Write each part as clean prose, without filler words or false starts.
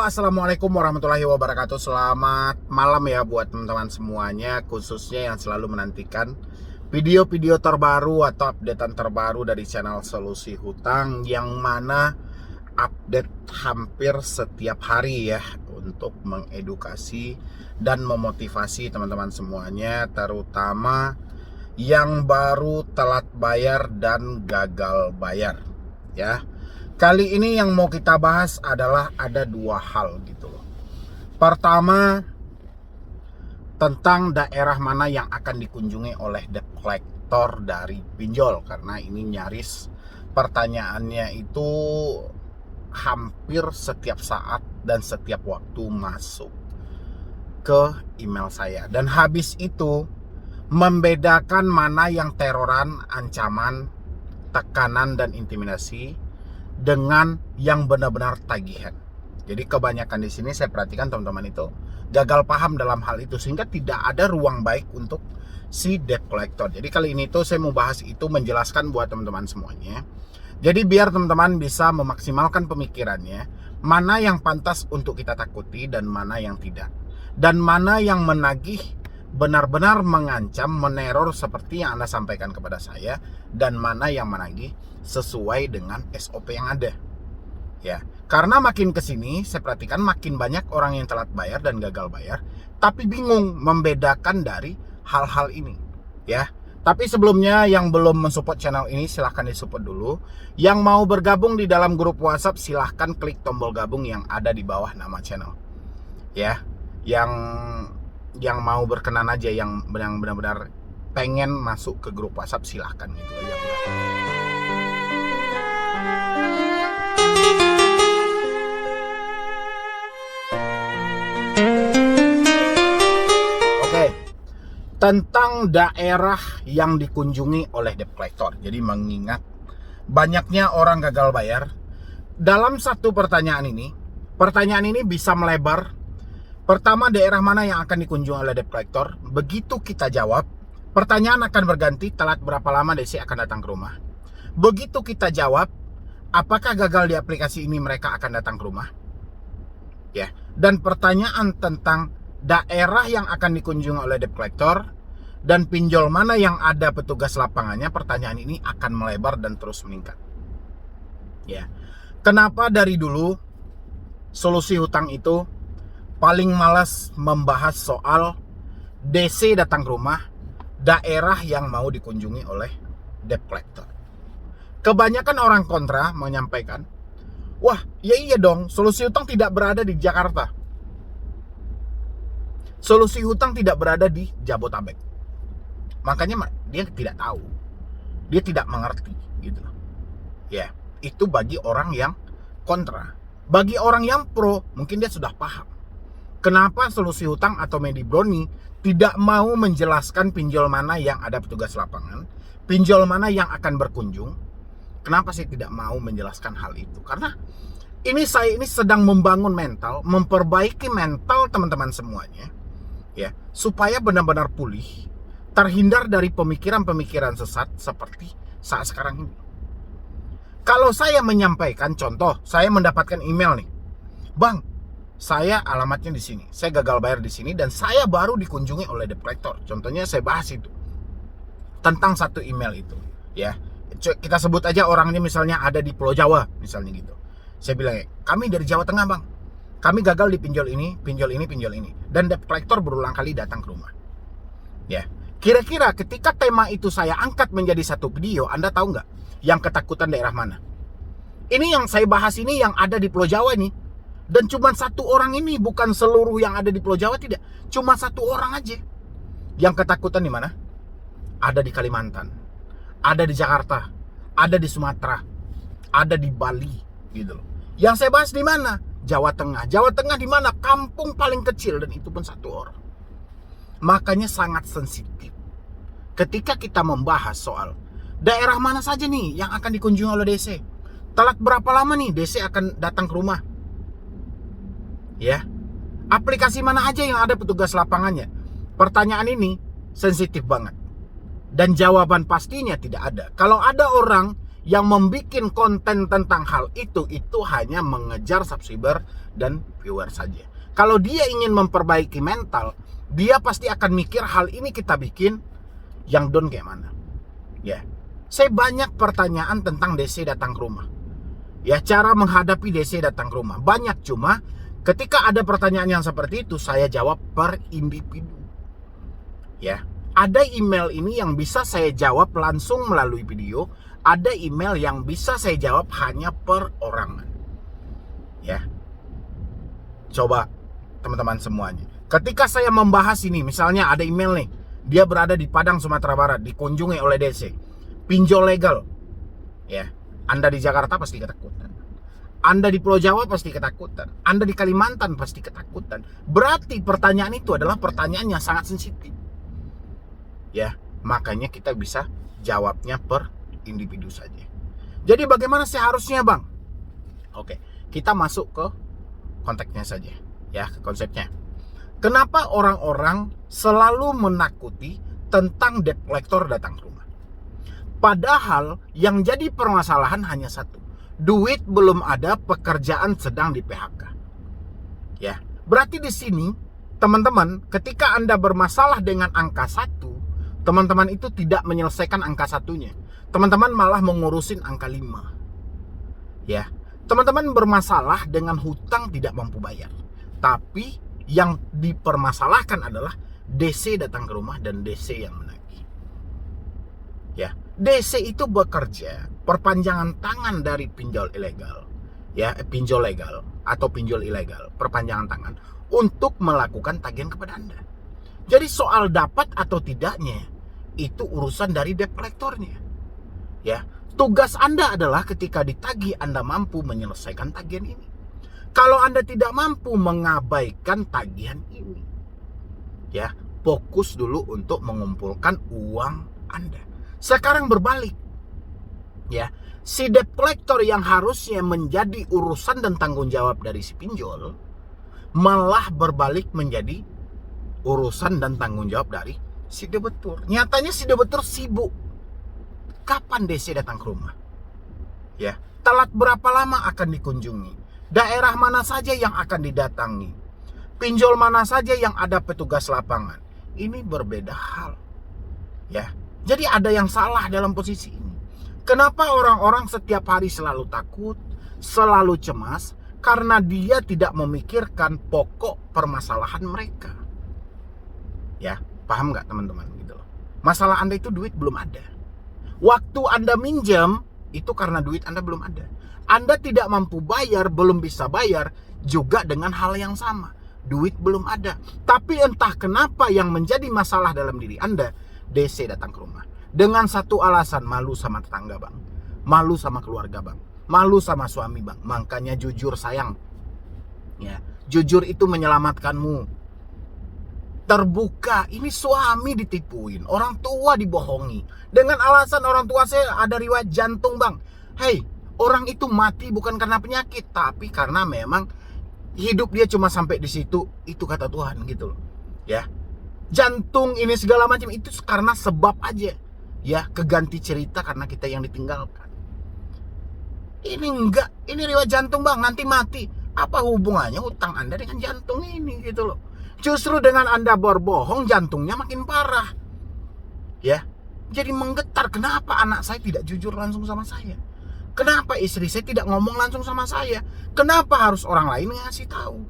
Assalamualaikum warahmatullahi wabarakatuh. Selamat malam ya buat teman-teman semuanya, khususnya yang selalu menantikan video-video terbaru atau updatean terbaru dari channel Solusi Hutang, yang mana update hampir setiap hari ya, untuk mengedukasi dan memotivasi teman-teman semuanya, terutama yang baru telat bayar dan gagal bayar ya. Kali ini yang mau kita bahas adalah ada dua hal gitu loh. Pertama, tentang daerah mana yang akan dikunjungi oleh debt collector dari pinjol, karena ini nyaris pertanyaannya itu hampir setiap saat dan setiap waktu masuk ke email saya. Dan habis itu membedakan mana yang teroran, ancaman, tekanan dan intimidasi dengan yang benar-benar tagihan. Jadi kebanyakan di sini saya perhatikan teman-teman itu gagal paham dalam hal itu, sehingga tidak ada ruang baik untuk si debt collector. Jadi kali ini tuh saya mau bahas itu, menjelaskan buat teman-teman semuanya. Jadi biar teman-teman bisa memaksimalkan pemikirannya, mana yang pantas untuk kita takuti dan mana yang tidak. Dan mana yang menagih, benar-benar mengancam, meneror seperti yang Anda sampaikan kepada saya, dan mana yang menagih sesuai dengan SOP yang ada. Ya, karena makin kesini saya perhatikan makin banyak orang yang telat bayar dan gagal bayar, tapi bingung membedakan dari hal-hal ini. Ya, tapi sebelumnya yang belum mensupport channel ini silahkan disupport dulu. Yang mau bergabung di dalam grup WhatsApp silahkan klik tombol gabung yang ada di bawah nama channel. Ya, yang mau berkenan aja, yang benar-benar pengen masuk ke grup WhatsApp silahkan gitu aja. Oke, tentang daerah yang dikunjungi oleh debt collector. Jadi mengingat banyaknya orang gagal bayar, dalam satu pertanyaan ini bisa melebar. Pertama, daerah mana yang akan dikunjungi oleh debt collector. Begitu kita jawab, pertanyaan akan berganti, telat berapa lama DC akan datang ke rumah. Begitu kita jawab, apakah gagal di aplikasi ini mereka akan datang ke rumah. Ya, dan pertanyaan tentang daerah yang akan dikunjungi oleh debt collector dan pinjol mana yang ada petugas lapangannya, pertanyaan ini akan melebar dan terus meningkat. Ya, kenapa dari dulu Solusi Hutang itu paling malas membahas soal DC datang ke rumah, daerah yang mau dikunjungi oleh debt collector. Kebanyakan orang kontra menyampaikan, wah ya iya dong, Solusi Hutang tidak berada di Jakarta, Solusi Hutang tidak berada di Jabotabek. Makanya dia tidak tahu, dia tidak mengerti gitu. Ya, itu bagi orang yang kontra. Bagi orang yang pro, mungkin dia sudah paham kenapa Solusi Hutang atau Medibroni tidak mau menjelaskan pinjol mana yang ada petugas lapangan, pinjol mana yang akan berkunjung. Kenapa sih tidak mau menjelaskan hal itu? Karena saya ini sedang membangun mental, memperbaiki mental teman-teman semuanya, ya, supaya benar-benar pulih, terhindar dari pemikiran-pemikiran sesat seperti saat sekarang ini. Kalau saya menyampaikan, contoh, saya mendapatkan email nih, Bang, saya alamatnya di sini, saya gagal bayar di sini, dan saya baru dikunjungi oleh debt collector. Contohnya saya bahas itu tentang satu email itu, ya. Kita sebut aja orangnya misalnya ada di Pulau Jawa, misalnya gitu. Saya bilang, kami dari Jawa Tengah bang, kami gagal di pinjol ini, dan debt collector berulang kali datang ke rumah. Ya, kira-kira ketika tema itu saya angkat menjadi satu video, Anda tahu nggak yang ketakutan daerah mana? Ini yang saya bahas ini yang ada di Pulau Jawa ini, dan cuma satu orang ini, bukan seluruh yang ada di Pulau Jawa, tidak, cuma satu orang aja. Yang ketakutan di mana? Ada di Kalimantan, ada di Jakarta, ada di Sumatera, ada di Bali, gitu loh. Yang saya bahas di mana? Jawa Tengah. Jawa Tengah di mana? Kampung paling kecil, dan itu pun satu orang. Makanya sangat sensitif ketika kita membahas soal daerah mana saja nih yang akan dikunjungi oleh DC. Telat berapa lama nih DC akan datang ke rumah? Ya, aplikasi mana aja yang ada petugas lapangannya? Pertanyaan ini sensitif banget, dan jawaban pastinya tidak ada. Kalau ada orang yang membuat konten tentang hal itu hanya mengejar subscriber dan viewer saja. Kalau dia ingin memperbaiki mental, dia pasti akan mikir hal ini kita bikin yang down kayak mana. Ya, saya banyak pertanyaan tentang DC datang ke rumah. Ya, cara menghadapi DC datang ke rumah banyak, cuma ketika ada pertanyaan yang seperti itu saya jawab per individu. Ya, ada email ini yang bisa saya jawab langsung melalui video, ada email yang bisa saya jawab hanya per orangan. Ya, coba teman-teman semuanya, ketika saya membahas ini, misalnya ada email nih, dia berada di Padang, Sumatera Barat, dikunjungi oleh DC, pinjol legal. Ya, Anda di Jakarta pasti ketakutan, Anda di Pulau Jawa pasti ketakutan, Anda di Kalimantan pasti ketakutan. Berarti pertanyaan itu adalah pertanyaan yang sangat sensitif. Ya, makanya kita bisa jawabnya per individu saja. Jadi bagaimana seharusnya, Bang? Oke, kita masuk ke konteksnya saja, ya, ke konsepnya. Kenapa orang-orang selalu menakuti tentang debt collector datang ke rumah? Padahal yang jadi permasalahan hanya satu. Duit belum ada, pekerjaan sedang di PHK. Ya, berarti di sini teman-teman, ketika Anda bermasalah dengan angka 1, teman-teman itu tidak menyelesaikan angka 1-nya. Teman-teman malah mengurusin angka 5. Ya, teman-teman bermasalah dengan hutang tidak mampu bayar. Tapi yang dipermasalahkan adalah DC datang ke rumah dan DC yang menagih. Ya, DC itu bekerja perpanjangan tangan dari pinjol ilegal. Ya, pinjol legal atau pinjol ilegal, perpanjangan tangan untuk melakukan tagihan kepada Anda. Jadi soal dapat atau tidaknya itu urusan dari debt collectornya. Ya, tugas Anda adalah ketika ditagih Anda mampu menyelesaikan tagihan ini. Kalau Anda tidak mampu mengabaikan tagihan ini, ya, fokus dulu untuk mengumpulkan uang Anda. Sekarang berbalik. Ya, si debt collector yang harusnya menjadi urusan dan tanggung jawab dari si pinjol malah berbalik menjadi urusan dan tanggung jawab dari si debitur. Nyatanya si debitur sibuk. Kapan DC datang ke rumah? Ya, telat berapa lama akan dikunjungi? Daerah mana saja yang akan didatangi? Pinjol mana saja yang ada petugas lapangan? Ini berbeda hal. Ya, jadi ada yang salah dalam posisi ini. Kenapa orang-orang setiap hari selalu takut, selalu cemas? Karena dia tidak memikirkan pokok permasalahan mereka. Ya, paham nggak teman-teman gitu loh. Masalah Anda itu duit belum ada. Waktu Anda minjam itu karena duit Anda belum ada. Anda tidak mampu bayar, belum bisa bayar juga dengan hal yang sama. Duit belum ada. Tapi entah kenapa yang menjadi masalah dalam diri Anda, DC datang ke rumah. Dengan satu alasan, malu sama tetangga, Bang. Malu sama keluarga, Bang. Malu sama suami, Bang. Makanya jujur, sayang. Ya, jujur itu menyelamatkanmu. Terbuka, ini suami ditipuin, orang tua dibohongi dengan alasan orang tua saya ada riwayat jantung, Bang. Hei, orang itu mati bukan karena penyakit, tapi karena memang hidup dia cuma sampai di situ, itu kata Tuhan gitu loh. Ya, jantung ini segala macam itu karena sebab aja. Ya, keganti cerita karena kita yang ditinggalkan. Ini enggak, ini riwayat jantung, Bang, nanti mati. Apa hubungannya hutang Anda dengan jantung ini gitu loh. Justru dengan Anda berbohong, jantungnya makin parah. Ya, jadi menggetar. Kenapa anak saya tidak jujur langsung sama saya? Kenapa istri saya tidak ngomong langsung sama saya? Kenapa harus orang lain ngasih tahu?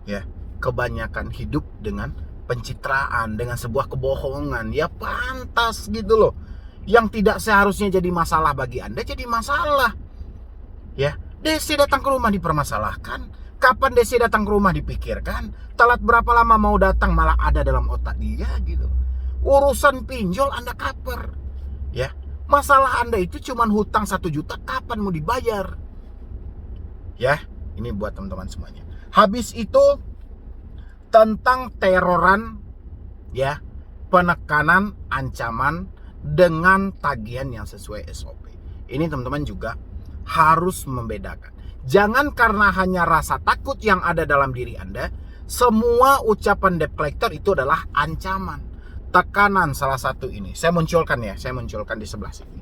Ya, kebanyakan hidup dengan pencitraan, dengan sebuah kebohongan. Ya pantas gitu loh. Yang tidak seharusnya jadi masalah bagi Anda jadi masalah. Ya, DC datang ke rumah dipermasalahkan. Kapan DC datang ke rumah dipikirkan. Telat berapa lama mau datang malah ada dalam otak dia gitu. Urusan pinjol Anda cover. Ya, masalah Anda itu cuman hutang 1 juta, kapan mau dibayar? Ya, ini buat teman-teman semuanya. Habis itu tentang teroran, ya, penekanan, ancaman dengan tagihan yang sesuai SOP. Ini teman-teman juga harus membedakan. Jangan karena hanya rasa takut yang ada dalam diri Anda, semua ucapan debt collector itu adalah ancaman. Tekanan salah satu ini. Saya munculkan di sebelah sini.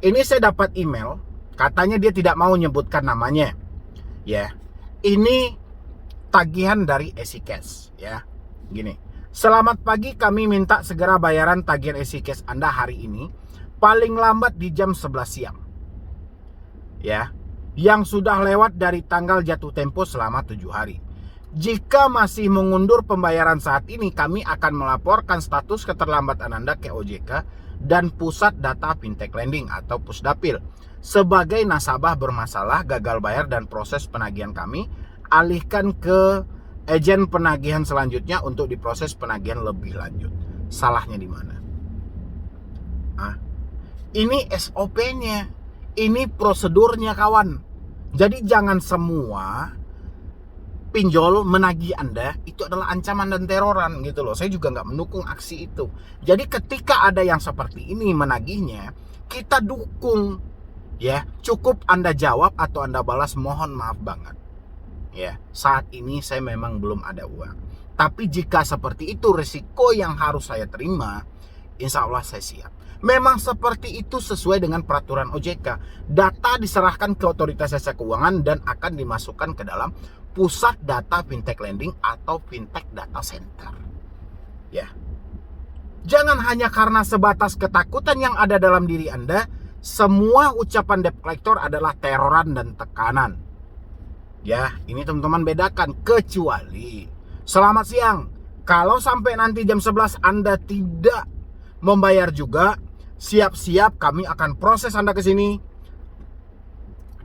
Ini saya dapat email, katanya dia tidak mau menyebutkan namanya. Ya. Ini tagihan dari EasyCash, ya. Gini. Selamat pagi, kami minta segera bayaran tagihan EasyCash Anda hari ini, paling lambat di jam 11 siang. Ya. Yang sudah lewat dari tanggal jatuh tempo selama 7 hari. Jika masih mengundur pembayaran saat ini, kami akan melaporkan status keterlambatan Anda ke OJK dan Pusat Data Fintech Lending atau Pusdapil. Sebagai nasabah bermasalah, gagal bayar dan proses penagihan kami, alihkan ke agen penagihan selanjutnya untuk diproses penagihan lebih lanjut. Salahnya di mana? Ini SOP-nya, ini prosedurnya kawan. Jadi jangan semua pinjol menagih Anda itu adalah ancaman dan teroran gitu loh. Saya juga nggak mendukung aksi itu. Jadi ketika ada yang seperti ini menagihnya, kita dukung. Ya, cukup Anda jawab atau Anda balas, mohon maaf banget. Ya, saat ini saya memang belum ada uang. Tapi jika seperti itu risiko yang harus saya terima, insya Allah saya siap. Memang seperti itu sesuai dengan peraturan OJK. Data diserahkan ke Otoritas Jasa Keuangan dan akan dimasukkan ke dalam Pusat Data Fintech Lending atau Fintech Data Center. Ya. Jangan hanya karena sebatas ketakutan yang ada dalam diri Anda, semua ucapan debt collector adalah teroran dan tekanan. Ya, ini teman-teman bedakan. Kecuali, selamat siang, kalau sampai nanti jam 11 Anda tidak membayar juga, siap-siap kami akan proses Anda ke sini.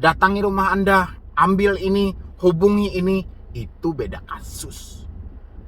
Datangi rumah Anda, ambil ini, hubungi ini, itu beda kasus.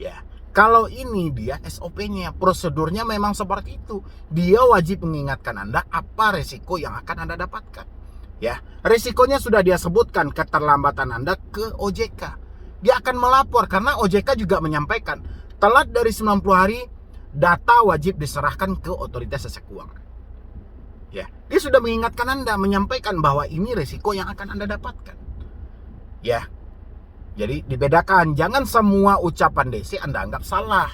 Ya, kalau ini dia SOP-nya, prosedurnya memang seperti itu. Dia wajib mengingatkan Anda apa resiko yang akan Anda dapatkan. Ya, resikonya sudah dia sebutkan, keterlambatan Anda ke OJK. Dia akan melapor karena OJK juga menyampaikan telat dari 90 hari data wajib diserahkan ke Otoritas Jasa Keuangan. Ya, dia sudah mengingatkan Anda, menyampaikan bahwa ini resiko yang akan Anda dapatkan. Ya. Jadi dibedakan, jangan semua ucapan DC Anda anggap salah.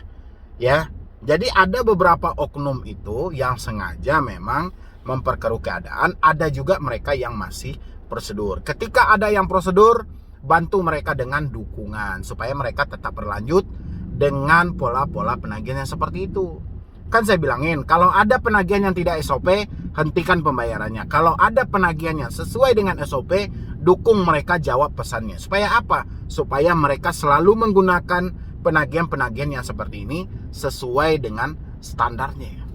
Ya. Jadi ada beberapa oknum itu yang sengaja memang memperkeruh keadaan, ada juga mereka yang masih prosedur. Ketika ada yang prosedur, bantu mereka dengan dukungan supaya mereka tetap berlanjut dengan pola-pola penagihan yang seperti itu. Kan saya bilangin, kalau ada penagihan yang tidak SOP, hentikan pembayarannya. Kalau ada penagihan yang sesuai dengan SOP, dukung mereka jawab pesannya. Supaya apa? Supaya mereka selalu menggunakan penagihan-penagihan yang seperti ini sesuai dengan standarnya.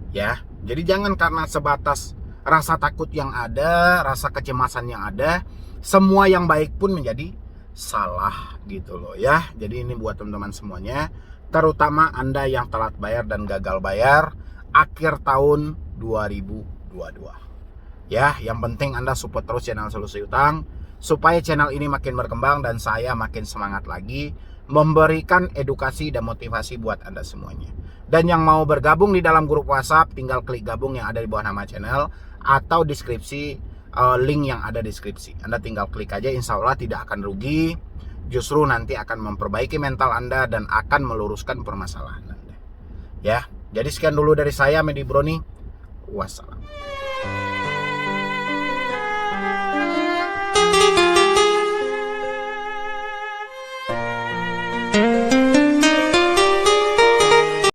Ya, jadi jangan karena sebatas rasa takut yang ada, rasa kecemasan yang ada, semua yang baik pun menjadi salah gitu loh ya. Jadi ini buat teman-teman semuanya, terutama Anda yang telat bayar dan gagal bayar akhir tahun 2022. Ya, yang penting Anda support terus channel Solusi Utang supaya channel ini makin berkembang dan saya makin semangat lagi memberikan edukasi dan motivasi buat Anda semuanya. Dan yang mau bergabung di dalam grup WhatsApp, tinggal klik gabung yang ada di bawah nama channel atau deskripsi, link yang ada di deskripsi. Anda tinggal klik aja, insya Allah tidak akan rugi. Justru nanti akan memperbaiki mental Anda dan akan meluruskan permasalahan Anda. Ya, jadi sekian dulu dari saya, Medi Broni. Wassalam.